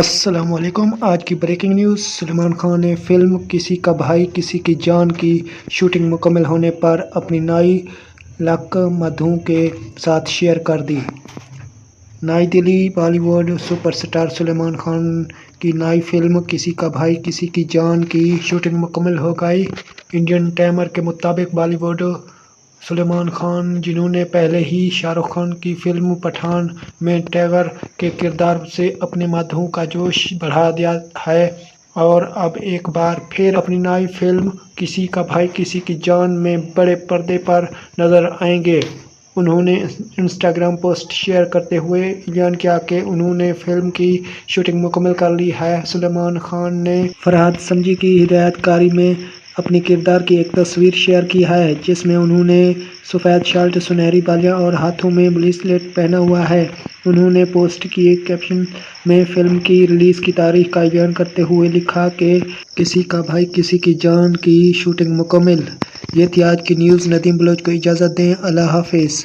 السلام علیکم۔ آج کی بریکنگ نیوز، سلمان خان نے فلم کسی کا بھائی کسی کی جان کی شوٹنگ مکمل ہونے پر اپنی نئی لک مدھو کے ساتھ شیئر کر دی۔ نئی Delhi, Bollywood superstar Salman Khan کی نئی فلم کسی کا بھائی کسی کی جان کی شوٹنگ مکمل ہو گئی۔ انڈین ٹائم کے مطابق بالی ووڈ سلمان خان، جنہوں نے پہلے ہی شاہ رخ خان کی فلم پٹھان میں ٹائیگر کے کردار سے اپنی مدھو کا جوش بڑھا دیا ہے اور اب ایک بار پھر اپنی نئی فلم کسی کا بھائی کسی کی جان میں بڑے پردے پر نظر آئیں گے، انہوں نے انسٹاگرام پوسٹ شیئر کرتے ہوئے اعلان کیا کہ انہوں نے فلم کی شوٹنگ مکمل کر لی ہے۔ سلمان خان نے فرحت سمجھی کی ہدایت کاری میں اپنے کردار کی ایک تصویر شیئر کی ہے، جس میں انہوں نے سفید شرٹ، سنہری بالیاں اور ہاتھوں میں بریسلیٹ پہنا ہوا ہے۔ انہوں نے پوسٹ کے کیپشن میں فلم کی ریلیز کی تاریخ کا اعلان کرتے ہوئے لکھا کہ کسی کا بھائی کسی کی جان کی شوٹنگ مکمل۔ یہ تھی آج کی نیوز۔ ندیم بلوچ کو اجازت دیں۔ اللہ حافظ۔